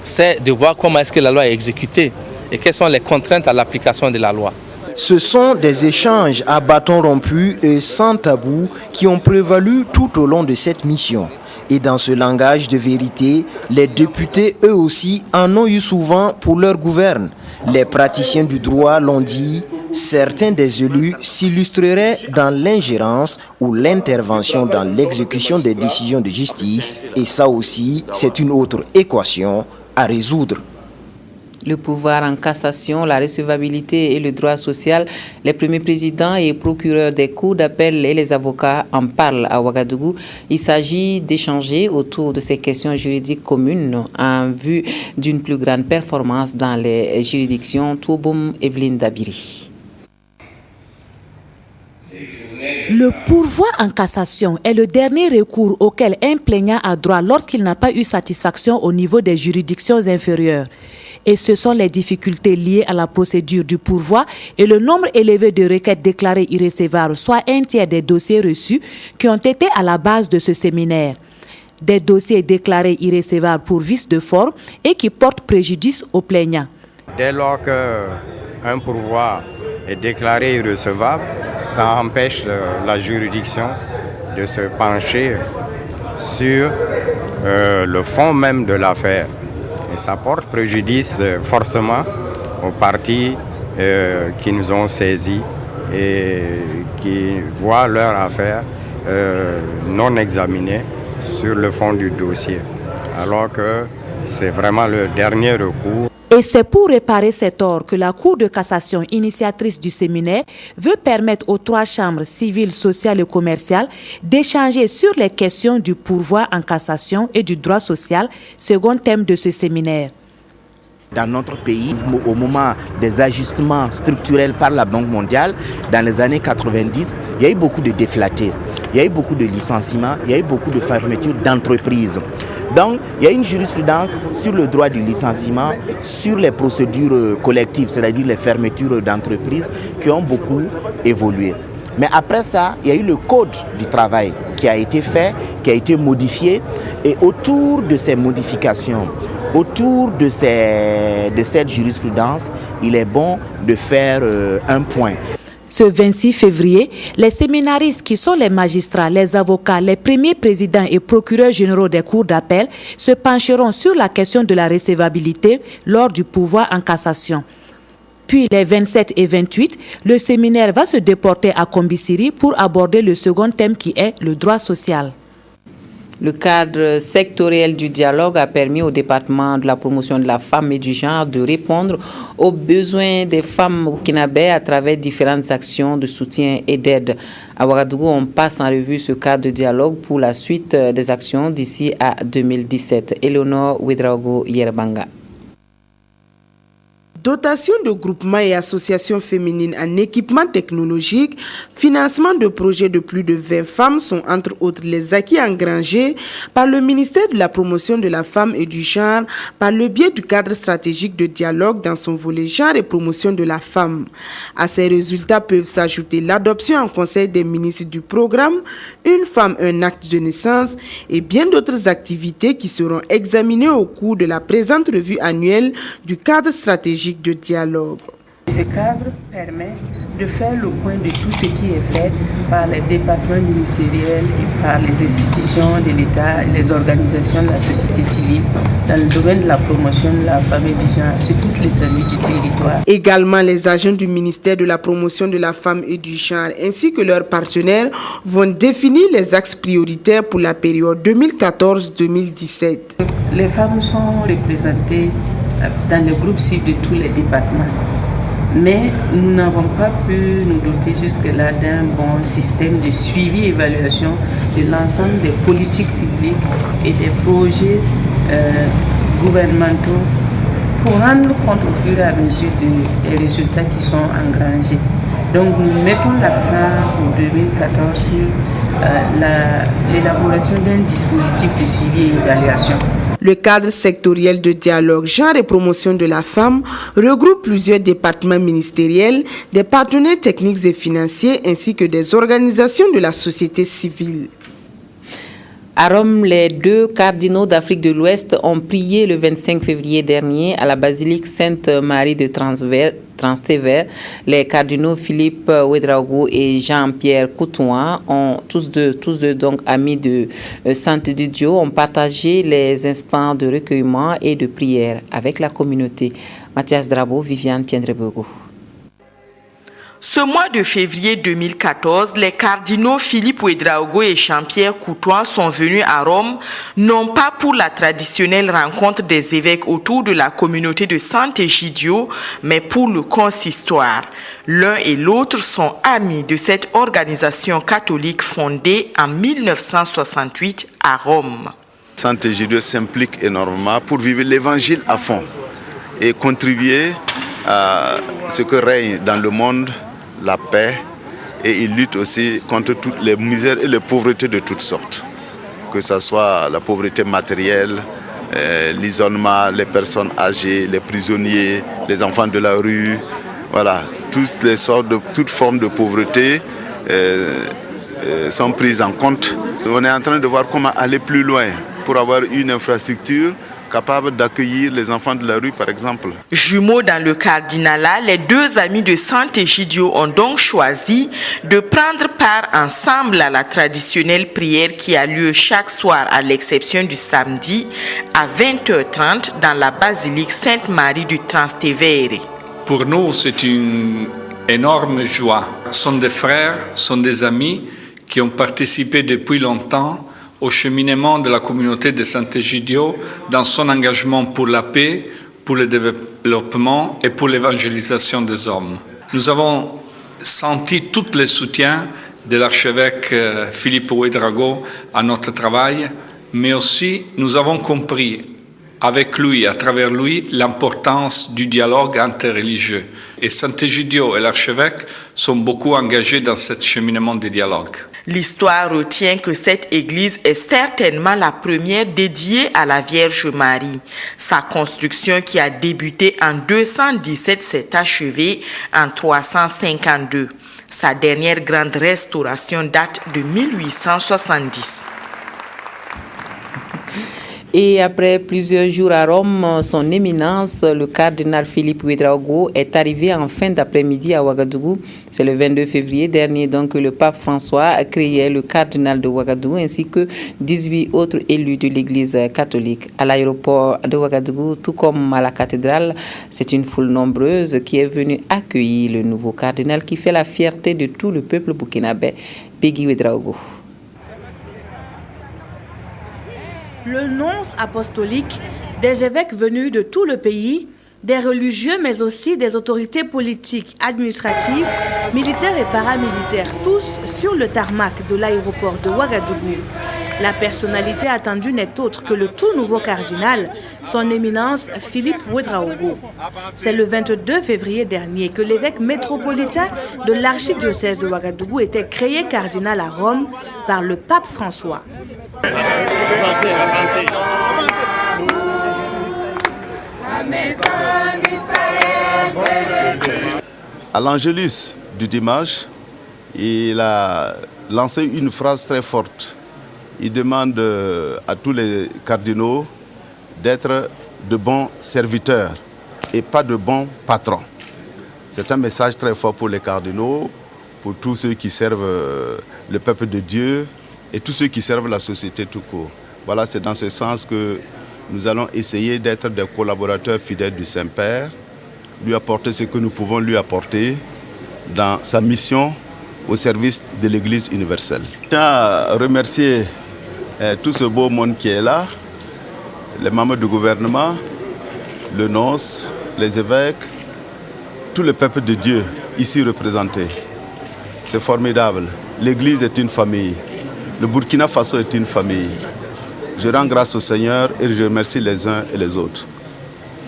c'est de voir comment est-ce que la loi est exécutée et quelles sont les contraintes à l'application de la loi. Ce sont des échanges à bâton rompu et sans tabou qui ont prévalu tout au long de cette mission. Et dans ce langage de vérité, les députés, eux aussi, en ont eu souvent pour leur gouverne. Les praticiens du droit l'ont dit, certains des élus s'illustreraient dans l'ingérence ou l'intervention dans l'exécution des décisions de justice. Et ça aussi, c'est une autre équation à résoudre. Le pouvoir en cassation, la recevabilité et le droit social, les premiers présidents et procureurs des cours d'appel et les avocats en parlent à Ouagadougou. Il s'agit d'échanger autour de ces questions juridiques communes en vue d'une plus grande performance dans les juridictions. Touboum Evelyne Dabiri. Le pourvoi en cassation est le dernier recours auquel un plaignant a droit lorsqu'il n'a pas eu satisfaction au niveau des juridictions inférieures. Et ce sont les difficultés liées à la procédure du pourvoi et le nombre élevé de requêtes déclarées irrécevables, soit 1/3 des dossiers reçus, qui ont été à la base de ce séminaire. Des dossiers déclarés irrécevables pour vice de forme et qui portent préjudice aux plaignants. Dès lors qu'un pourvoi est déclaré irrecevable, ça empêche la juridiction de se pencher sur le fond même de l'affaire. Et ça porte préjudice forcément aux parties qui nous ont saisis et qui voient leur affaire non examinée sur le fond du dossier, alors que c'est vraiment le dernier recours. Et c'est pour réparer cet tort que la Cour de cassation, initiatrice du séminaire, veut permettre aux 3 chambres civiles, sociales et commerciales d'échanger sur les questions du pourvoi en cassation et du droit social, second thème de ce séminaire. Dans notre pays, au moment des ajustements structurels par la Banque mondiale, dans les années 90, il y a eu beaucoup de déflatés, il y a eu beaucoup de licenciements, il y a eu beaucoup de fermetures d'entreprises. Donc, il y a une jurisprudence sur le droit du licenciement, sur les procédures collectives, c'est-à-dire les fermetures d'entreprises qui ont beaucoup évolué. Mais après ça, il y a eu le code du travail qui a été fait, qui a été modifié. Et autour de ces modifications, autour de cette jurisprudence, il est bon de faire un point. Ce 26 février, les séminaristes qui sont les magistrats, les avocats, les premiers présidents et procureurs généraux des cours d'appel se pencheront sur la question de la recevabilité lors du pourvoi en cassation. Puis les 27 et 28, le séminaire va se déporter à Kombisiri pour aborder le second thème qui est le droit social. Le cadre sectoriel du dialogue a permis au département de la promotion de la femme et du genre de répondre aux besoins des femmes burkinabè à travers différentes actions de soutien et d'aide. À Ouagadougou, on passe en revue ce cadre de dialogue pour la suite des actions d'ici à 2017. Eleonore Ouedraogo Yerbanga. dotation de groupements et associations féminines en équipement technologique, financement de projets de plus de 20 femmes sont entre autres les acquis engrangés par le ministère de la promotion de la femme et du genre par le biais du cadre stratégique de dialogue dans son volet genre et promotion de la femme. À ces résultats peuvent s'ajouter l'adoption en Conseil des ministres du programme Une femme, un acte de naissance et bien d'autres activités qui seront examinées au cours de la présente revue annuelle du cadre stratégique de dialogue. Ce cadre permet de faire le point de tout ce qui est fait par les départements ministériels et par les institutions de l'État et les organisations de la société civile dans le domaine de la promotion de la femme et du genre sur toute l'étendue du territoire. Également, les agents du ministère de la promotion de la femme et du genre ainsi que leurs partenaires vont définir les axes prioritaires pour la période 2014-2017. Les femmes sont représentées dans le groupe cible de tous les départements. Mais nous n'avons pas pu nous doter jusque-là d'un bon système de suivi et évaluation de l'ensemble des politiques publiques et des projets gouvernementaux pour rendre compte au fur et à mesure des résultats qui sont engrangés. Donc nous mettons l'accent pour 2014 sur l'élaboration d'un dispositif de suivi et évaluation. Le cadre sectoriel de dialogue genre et promotion de la femme regroupe plusieurs départements ministériels, des partenaires techniques et financiers ainsi que des organisations de la société civile. À Rome, les deux cardinaux d'Afrique de l'Ouest ont prié le 25 février dernier à la basilique Sainte-Marie de Trastevere. Les cardinaux Philippe Ouedraogo et Jean-Pierre Coutouin, tous deux donc amis de Sainte Didio, ont partagé les instants de recueillement et de prière avec la communauté. Mathias Drabo, Viviane Tiendrebogo. Ce mois de février 2014, les cardinaux Philippe Ouedraogo et Jean-Pierre Coutouin sont venus à Rome, non pas pour la traditionnelle rencontre des évêques autour de la communauté de Sant'Egidio, mais pour le consistoire. L'un et l'autre sont amis de cette organisation catholique fondée en 1968 à Rome. Sant'Egidio s'implique énormément pour vivre l'évangile à fond et contribuer à ce que règne dans le monde la paix, et il lutte aussi contre toutes les misères et les pauvretés de toutes sortes, que ce soit la pauvreté matérielle, l'isolement, les personnes âgées, les prisonniers, les enfants de la rue, voilà, toutes formes de pauvreté sont prises en compte. On est en train de voir comment aller plus loin pour avoir une infrastructure capable d'accueillir les enfants de la rue, par exemple. Jumeaux dans le cardinalat, les deux amis de Sant'Egidio ont donc choisi de prendre part ensemble à la traditionnelle prière qui a lieu chaque soir, à l'exception du samedi, à 20h30 dans la basilique Sainte-Marie du Trastevere. Pour nous, c'est une énorme joie. Ce sont des frères, ce sont des amis qui ont participé depuis longtemps au cheminement de la communauté de Sant'Egidio dans son engagement pour la paix, pour le développement et pour l'évangélisation des hommes. Nous avons senti tout le soutien de l'archevêque Philippe Ouedraogo à notre travail, mais aussi nous avons compris avec lui, à travers lui, l'importance du dialogue interreligieux. Et Sant'Egidio et l'archevêque sont beaucoup engagés dans ce cheminement de dialogue. L'histoire retient que cette église est certainement la première dédiée à la Vierge Marie. Sa construction, qui a débuté en 217, s'est achevée en 352. Sa dernière grande restauration date de 1870. Et après plusieurs jours à Rome, son éminence, le cardinal Philippe Ouedraogo, est arrivé en fin d'après-midi à Ouagadougou. C'est le 22 février dernier donc que le pape François a créé le cardinal de Ouagadougou ainsi que 18 autres élus de l'église catholique. À l'aéroport de Ouagadougou, tout comme à la cathédrale, c'est une foule nombreuse qui est venue accueillir le nouveau cardinal qui fait la fierté de tout le peuple burkinabé, Peggy Ouedraogo. Le nonce apostolique, des évêques venus de tout le pays, des religieux mais aussi des autorités politiques, administratives, militaires et paramilitaires, tous sur le tarmac de l'aéroport de Ouagadougou. La personnalité attendue n'est autre que le tout nouveau cardinal, son éminence Philippe Ouédraogo. C'est le 22 février dernier que l'évêque métropolitain de l'archidiocèse de Ouagadougou était créé cardinal à Rome par le pape François. À l'Angélus du dimanche, il a lancé une phrase très forte. Il demande à tous les cardinaux d'être de bons serviteurs et pas de bons patrons. C'est un message très fort pour les cardinaux, pour tous ceux qui servent le peuple de Dieu et tous ceux qui servent la société tout court. Voilà, c'est dans ce sens que nous allons essayer d'être des collaborateurs fidèles du Saint-Père, lui apporter ce que nous pouvons lui apporter dans sa mission au service de l'Église universelle. Je tiens à remercier tout ce beau monde qui est là, les membres du gouvernement, le nonce, les évêques, tout le peuple de Dieu ici représenté. C'est formidable. L'Église est une famille. Le Burkina Faso est une famille. Je rends grâce au Seigneur et je remercie les uns et les autres.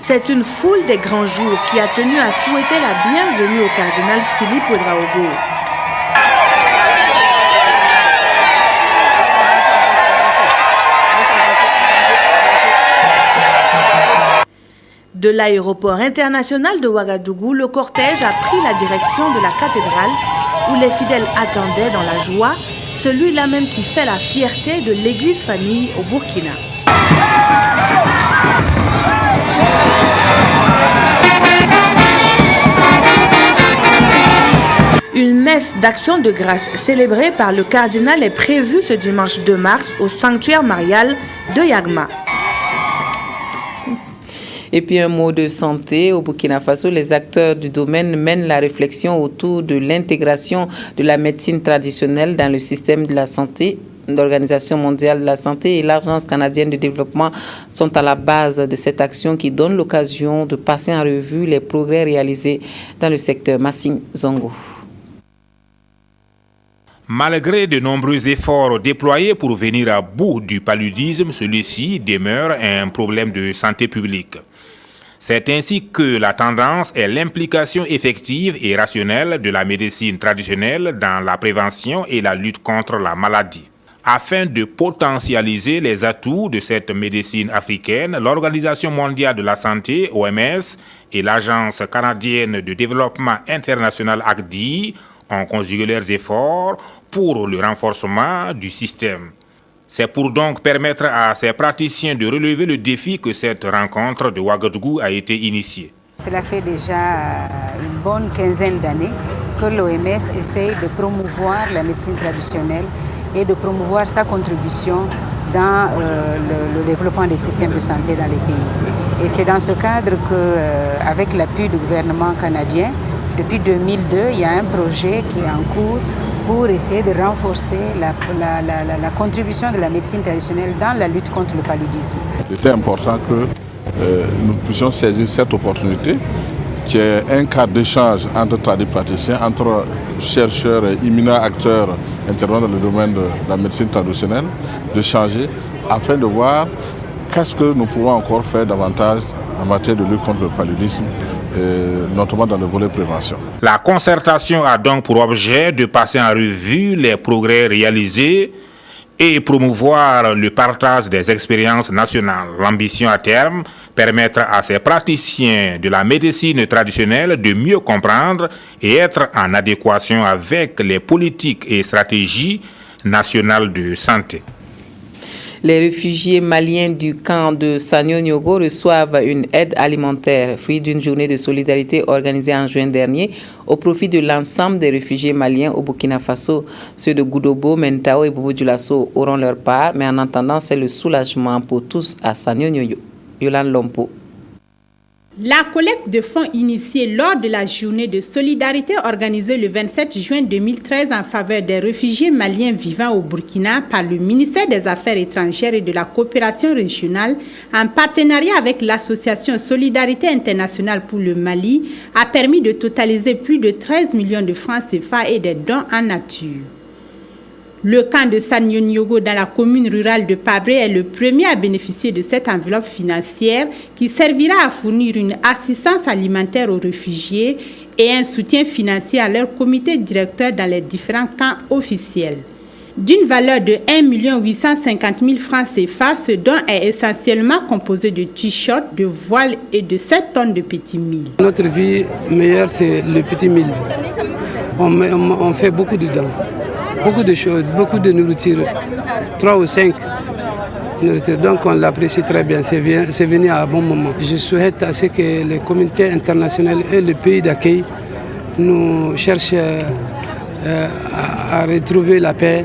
C'est une foule des grands jours qui a tenu à souhaiter la bienvenue au cardinal Philippe Ouédraogo. De l'aéroport international de Ouagadougou, le cortège a pris la direction de la cathédrale où les fidèles attendaient dans la joie celui-là même qui fait la fierté de l'église famille au Burkina. Une messe d'action de grâce célébrée par le cardinal est prévue ce dimanche 2 mars au sanctuaire marial de Yagma. Et puis un mot de santé. Au Burkina Faso, les acteurs du domaine mènent la réflexion autour de l'intégration de la médecine traditionnelle dans le système de la santé. L'Organisation mondiale de la santé et l'Agence canadienne de développement sont à la base de cette action qui donne l'occasion de passer en revue les progrès réalisés dans le secteur. Massing Zongo. Malgré de nombreux efforts déployés pour venir à bout du paludisme, celui-ci demeure un problème de santé publique. C'est ainsi que la tendance est l'implication effective et rationnelle de la médecine traditionnelle dans la prévention et la lutte contre la maladie. Afin de potentialiser les atouts de cette médecine africaine, l'Organisation mondiale de la santé, OMS, et l'Agence canadienne de développement international, ACDI, ont conjugué leurs efforts pour le renforcement du système. C'est pour donc permettre à ces praticiens de relever le défi que cette rencontre de Ouagadougou a été initiée. Cela fait déjà une bonne quinzaine d'années que l'OMS essaye de promouvoir la médecine traditionnelle et de promouvoir sa contribution dans le développement des systèmes de santé dans les pays. Et c'est dans ce cadre qu'avec l'appui du gouvernement canadien, depuis 2002, il y a un projet qui est en cours pour essayer de renforcer la contribution de la médecine traditionnelle dans la lutte contre le paludisme. C'est important que nous puissions saisir cette opportunité, qui est un cadre d'échange entre tradipraticiens, entre chercheurs et éminents acteurs intervenant dans le domaine de la médecine traditionnelle, de changer afin de voir qu'est-ce que nous pouvons encore faire davantage en matière de lutte contre le paludisme, notamment dans le volet prévention. La concertation a donc pour objet de passer en revue les progrès réalisés et promouvoir le partage des expériences nationales. L'ambition à terme, permettre à ces praticiens de la médecine traditionnelle de mieux comprendre et être en adéquation avec les politiques et stratégies nationales de santé. Les réfugiés maliens du camp de Sanio-Niogo reçoivent une aide alimentaire, fruit d'une journée de solidarité organisée en juin dernier au profit de l'ensemble des réfugiés maliens au Burkina Faso. Ceux de Goudobo, Mentao et Bobo-Dioulasso auront leur part, mais en attendant, c'est le soulagement pour tous à Sanio-Niogo. Yolande Lompo. La collecte de fonds initiée lors de la journée de solidarité organisée le 27 juin 2013 en faveur des réfugiés maliens vivant au Burkina par le ministère des Affaires étrangères et de la coopération régionale en partenariat avec l'association Solidarité internationale pour le Mali a permis de totaliser plus de 13 millions de francs CFA et des dons en nature. Le camp de Sanyonyogo dans la commune rurale de Pabré est le premier à bénéficier de cette enveloppe financière qui servira à fournir une assistance alimentaire aux réfugiés et un soutien financier à leur comité directeur dans les différents camps officiels. D'une valeur de 1 850 000 francs CFA, ce don est essentiellement composé de t-shirts, de voiles et de 7 tonnes de petits milles. Notre vie meilleure, c'est le petit mille. On fait beaucoup de dons, beaucoup de choses, beaucoup de nourriture, 3 ou 5 nourritures. Donc on l'apprécie très bien, c'est venu à un bon moment. Je souhaite à ce que les communautés internationales et les pays d'accueil nous cherchent à retrouver la paix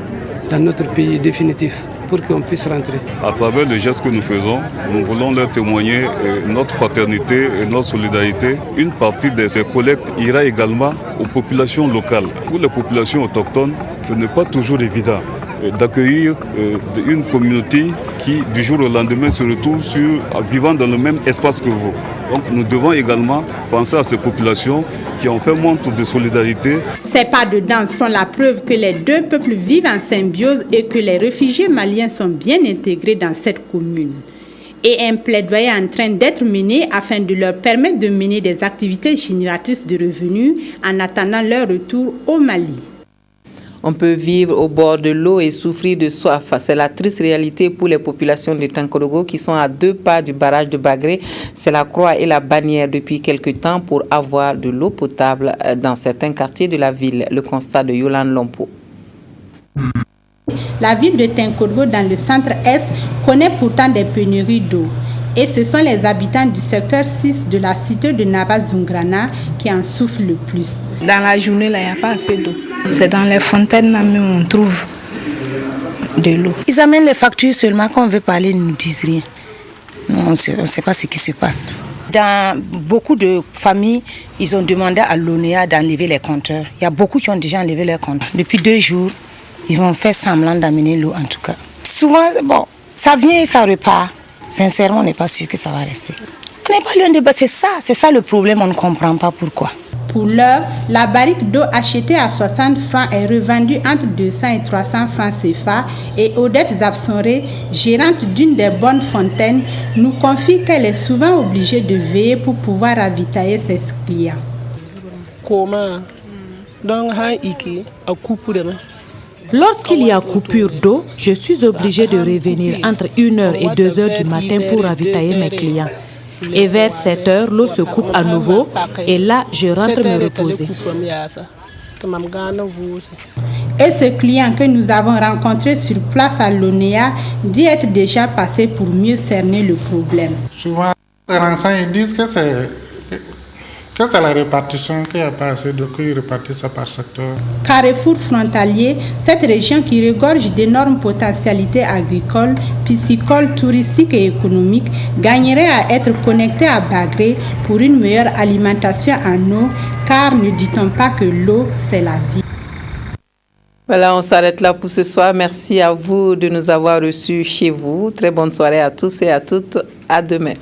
dans notre pays définitif pour qu'on puisse rentrer. À travers les gestes que nous faisons, nous voulons leur témoigner notre fraternité et notre solidarité. Une partie de ces collectes ira également aux populations locales. Pour les populations autochtones, ce n'est pas toujours évident d'accueillir une communauté qui, du jour au lendemain, se retrouve vivant dans le même espace que vous. Donc nous devons également penser à ces populations qui ont fait montre de solidarité. Ces pas de danse sont la preuve que les deux peuples vivent en symbiose et que les réfugiés maliens sont bien intégrés dans cette commune. Et un plaidoyer est en train d'être mené afin de leur permettre de mener des activités génératrices de revenus en attendant leur retour au Mali. On peut vivre au bord de l'eau et souffrir de soif. C'est la triste réalité pour les populations de Tankorogo qui sont à 2 pas du barrage de Bagré. C'est la croix et la bannière depuis quelque temps pour avoir de l'eau potable dans certains quartiers de la ville. Le constat de Yolande Lompo. La ville de Tankorogo dans le centre-est connaît pourtant des pénuries d'eau. Et ce sont les habitants du secteur 6 de la cité de Nabazungrana qui en souffrent le plus. Dans la journée, il n'y a pas assez d'eau. C'est dans les fontaines là même on trouve de l'eau. Ils amènent les factures seulement quand on veut parler, ils ne nous disent rien. On ne sait pas ce qui se passe. Dans beaucoup de familles, ils ont demandé à l'ONEA d'enlever les compteurs. Il y a beaucoup qui ont déjà enlevé leurs compteurs. Depuis 2 jours, ils vont faire semblant d'amener l'eau en tout cas. Souvent, bon, ça vient et ça repart. Sincèrement, on n'est pas sûr que ça va rester. On n'est pas loin de bas, c'est ça le problème, on ne comprend pas pourquoi. Pour l'heure, la barrique d'eau achetée à 60 francs est revendue entre 200 et 300 francs CFA et Odette Zabsonré, gérante d'une des bonnes fontaines, nous confie qu'elle est souvent obligée de veiller pour pouvoir ravitailler ses clients. Lorsqu'il y a coupure d'eau, je suis obligée de revenir entre 1h et 2h du matin pour ravitailler mes clients. Et vers 7h, l'eau se coupe à nouveau et là, je rentre me reposer. Et ce client que nous avons rencontré sur place à l'ONEA dit être déjà passé pour mieux cerner le problème. Souvent, les renseignants ils disent que c'est la répartition, qu'il n'y a pas assez d'eau, qu'ils répartissent ça par secteur. Carrefour frontalier, cette région qui regorge d'énormes potentialités agricoles, piscicoles, touristiques et économiques, gagnerait à être connectée à Bagré pour une meilleure alimentation en eau, car ne dit-on pas que l'eau, c'est la vie. Voilà, on s'arrête là pour ce soir. Merci à vous de nous avoir reçus chez vous. Très bonne soirée à tous et à toutes. À demain.